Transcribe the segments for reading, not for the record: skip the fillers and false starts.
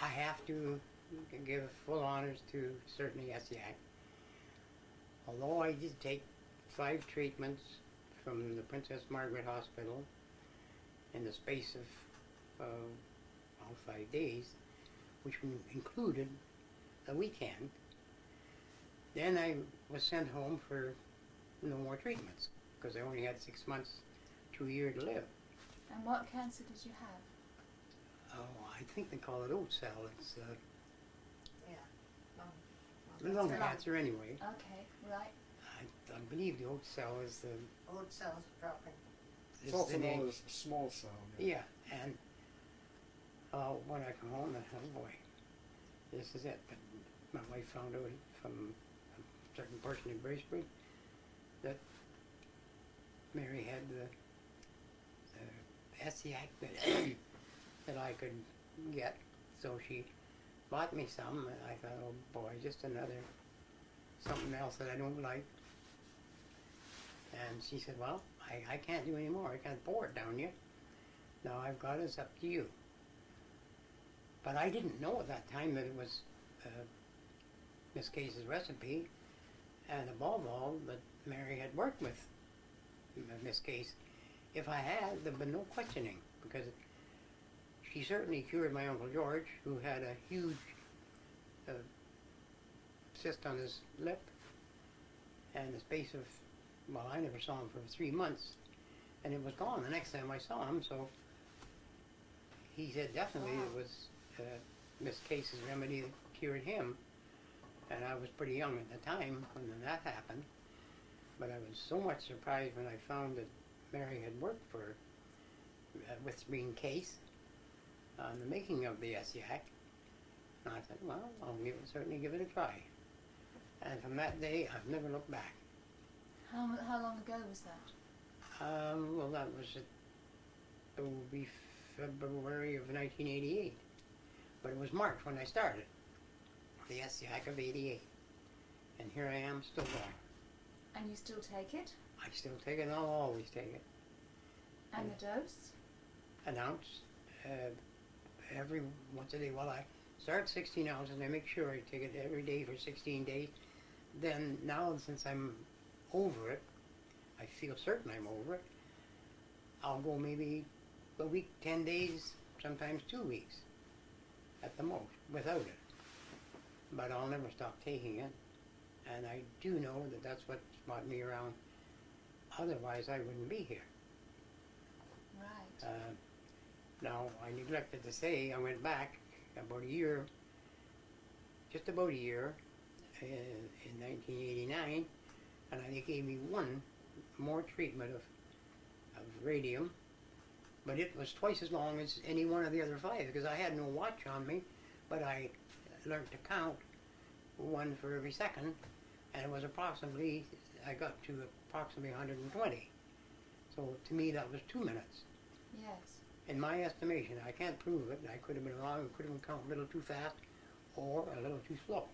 I have to give full honors to certainly Essiac. Although I did take 5 treatments from the Princess Margaret Hospital in the space of all 5 days, which included a weekend, then I was sent home for no more treatments because I only had 6 months to a year to live. And what cancer did you have? Oh, I think they call it oat cell. It's Yeah. lung Lung. cancer anyway. Okay, right. I believe the oat cell is the Old cells dropping. It's is also the known name. as small cell. Yeah, and when I come home, oh boy, this is it. But my wife found out from a certain person in Bracebridge that Mary had the Essiac that I could get, so she bought me some, and I thought, oh boy, just another something else that I don't like. And she said, well, I can't do any more. I can't pour it down you. Now I've got it, it's up to you. But I didn't know at that time that it was Miss Caisse's recipe, and above all, that Mary had worked with Miss Caisse. If I had, there'd been no questioning, because she certainly cured my Uncle George, who had a huge cyst on his lip, and the space of, well, I never saw him for 3 months, and it was gone the next time I saw him, so he said definitely it was Miss Caisse's remedy that cured him, and I was pretty young at the time when that happened, but I was so much surprised when I found that Mary had worked for, with Caisse on the making of the Essiac, and I said, well, I'll certainly give it a try. And from that day, I've never looked back. How long ago was that? Well, that was it would be February of 1988, but it was March when I started the Essiac of '88, and here I am still going. And you still take it? I still take it, and I'll always take it. And the dose? An ounce every once a day. Well, I start 16 ounces, and I make sure I take it every day for 16 days. Then now, since I'm over it, I feel certain I'm over it, I'll go maybe a week, 10 days, sometimes 2 weeks at the most without it. But I'll never stop taking it, and I do know that that's what brought me around. Otherwise, I wouldn't be here. Right. Now, I neglected to say, I went back about a year, just about a year, in 1989, and they gave me one more treatment of radium, but it was twice as long as any one of the other 5, because I had no watch on me, but I learned to count one for every second, and it was approximately, I got to approximately 120. So to me that was 2 minutes. Yes. In my estimation, I can't prove it, I could have been wrong, I could have been counting a little too fast or a little too slow.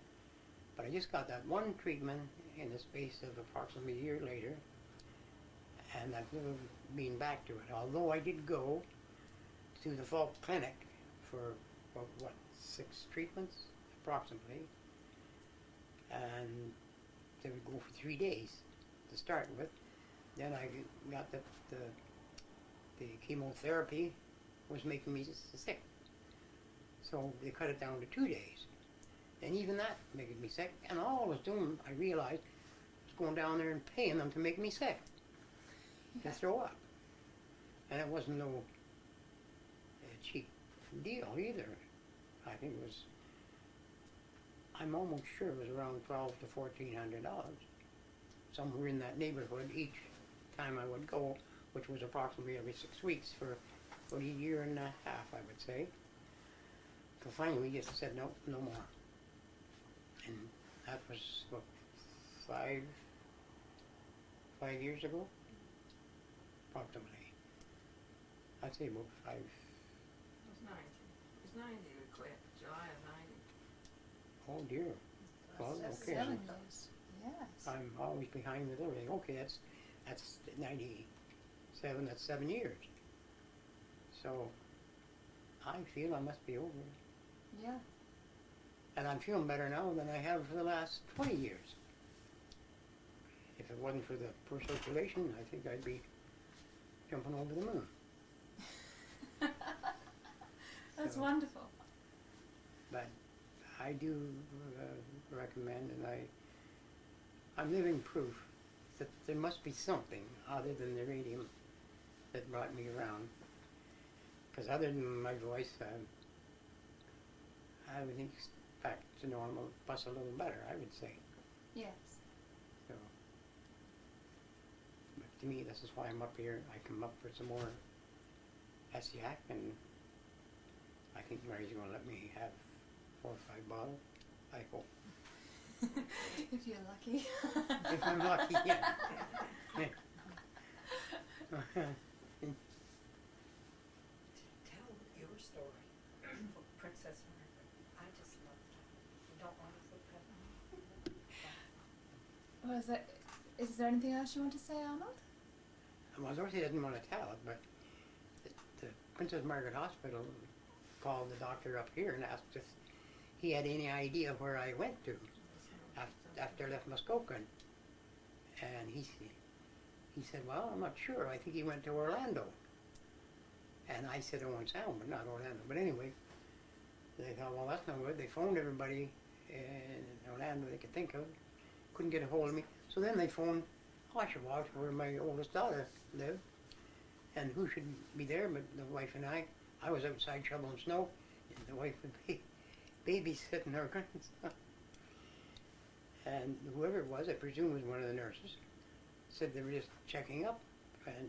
But I just got that one treatment in the space of approximately a year later, and I've never been back to it. Although I did go to the Falk Clinic for, what 6 treatments, approximately, and they would go for 3 days to start with. Then I got the chemotherapy was making me sick, so they cut it down to 2 days. And even that making me sick, and all I was doing, I realized, was going down there and paying them to make me sick, to throw up. And it wasn't no cheap deal either. I think it was, I'm almost sure it was around $1,200 to $1,400, somewhere in that neighborhood each time I would go, which was approximately every 6 weeks for about a year and a half, I would say. So finally we just said, no, no more. And that was, what, 5 years ago? Approximately. I'd say about 5. It was 90. It was 90 we quit, July of 90. Oh dear. Well, That's okay. 7 So years. Yes. I'm always behind with everything. Okay, that's 97, that's 7 years. So I feel I must be over it. Yeah. And I'm feeling better now than I have for the last 20 years. If it wasn't for the poor circulation, I think I'd be jumping over the moon. That's So- wonderful. But I do recommend, and I'm living proof that there must be something other than the radium that brought me around. Because other than my voice, everything's back to normal, plus a little better, I would say. Yes. So, but to me, this is why I'm up here. I come up for some more Essiac, and I think Mary's going to let me have 4 or 5 bottles. I hope. If you're lucky. If I'm lucky, yeah. Tell your story, Princess Margaret. I just love that. You don't want to put that on. Well, is there anything else you want to say, Arnold? Well, Dorothy didn't want to tell it, but the Princess Margaret Hospital called the doctor up here and asked if he had any idea where I went to after I left Muskoka. And he said, well, I'm not sure. I think he went to Orlando. And I said, oh, in Sound, but not Orlando. But anyway, they thought, well, that's not good. They phoned everybody in Orlando they could think of. Couldn't get a hold of me. So then they phoned Essiac, where my oldest daughter lived. And who should be there but the wife and I. I was outside shoveling snow, and the wife would be babysitting her grandson. And whoever it was, I presume was one of the nurses, said they were just checking up. And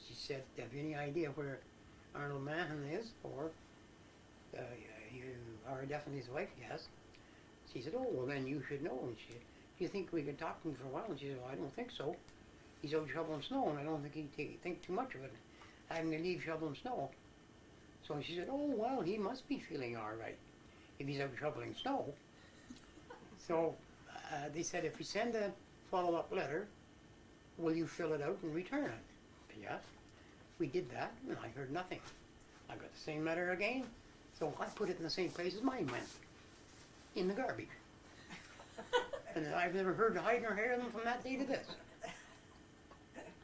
she said, have you any idea where Arnold Mahon is? Or, you are definitely his wife? Yes. She said, oh, well then you should know. And she, do you think we could talk to him for a while? And she said, well, I don't think so. He's out shoveling snow, and I don't think he'd think too much of it, having to leave shoveling snow. So she said, oh, well, he must be feeling all right if he's out shoveling snow. So they said, if we send a follow-up letter, will you fill it out and return it? Yes. We did that, and I heard nothing. I got the same letter again, so I put it in the same place as mine went, in the garbage. And I've never heard hide nor hair of them from that day to this.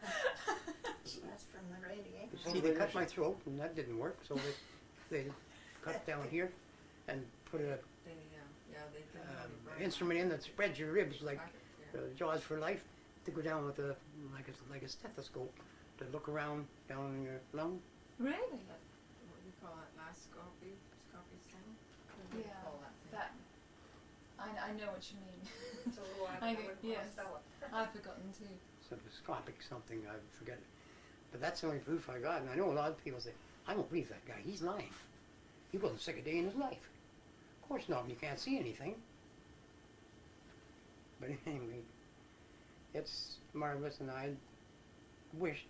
That's from the radiation. See, they cut my throat, and that didn't work, so they cut down here and put a They, they didn't really burn instrument in that spreads your ribs like yeah. Jaws for life, to go down with like a stethoscope to look around down in your lung. Really? What do you call that? Lascopy? Scopy thing? What do you Yeah. call that thing? That. I know what you mean. It's a little I I think- wouldn't want yes. to sell it. I've forgotten too. Stethoscopic something, I forget it. But that's the only proof I got, and I know a lot of people say, I don't believe that guy, he's lying. He wasn't sick a day in his life. Of course not, and you can't see anything. But anyway, it's marvelous, and I wish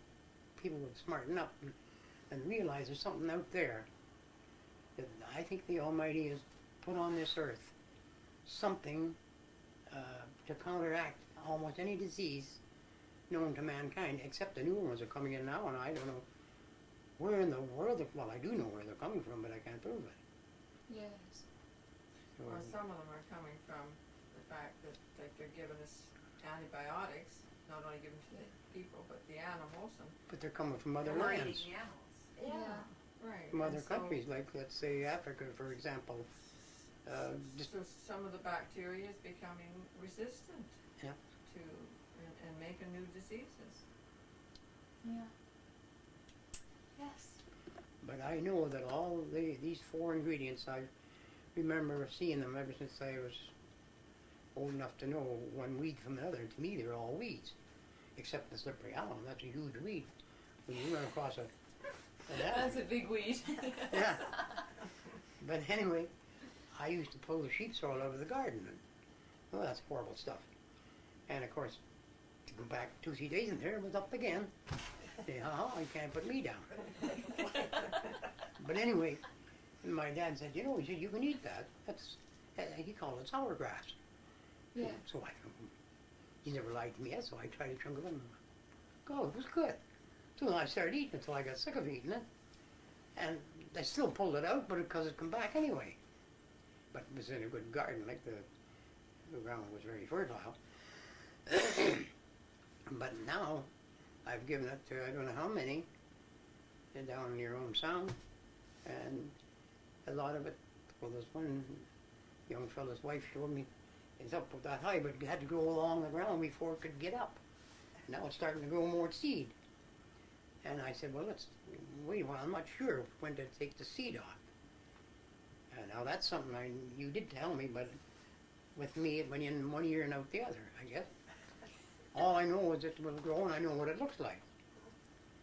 people would smarten up and realize there's something out there that I think the Almighty has put on this earth. Something to counteract almost any disease known to mankind, except the new ones are coming in now, and I don't know where in the world, well, I do know where they're coming from, but I can't prove it. Yes. So, Or some of them are coming from the fact that they're giving us antibiotics, not only given to the people, but the animals, and but they're coming from other They're lands, eating animals. Yeah. right. from and other so- countries, like, let's say, Africa, for example. Just, So some of the bacteria is becoming resistant Yeah. to and making new diseases. Yeah. Yes. but I know that all these 4 ingredients, I remember seeing them ever since I was old enough to know one weed from another. And to me, they're all weeds, except the slippery alum. That's a huge weed. When you run across an That's a big weed. Yeah. But anyway, I used to pull the sheep's all over the garden. And, well, that's horrible stuff. And of course, to go back 2 or 3 days in there, it was up again. Say, you can't put me down. But anyway, my dad said, he said, you can eat that. That's, he called it sour grass. Yeah. So he never lied to me yet, so I tried a chunk of it. And, oh, it was good. So I started eating it until I got sick of eating it. And I still pulled it out, but because it come back anyway. but it was in a good garden, like the ground was very fertile. But now, I've given it to I don't know how many, down in your own sound, and a lot of it, well, there's one young fellow's wife showed me, it's up that high, but it had to go along the ground before it could get up. Now it's starting to grow more seed. And I said, well, let's wait a while. I'm not sure when to take the seed off. Now that's something you did tell me, but with me it went in one ear and out the other, I guess. All I know is it will grow and I know what it looks like.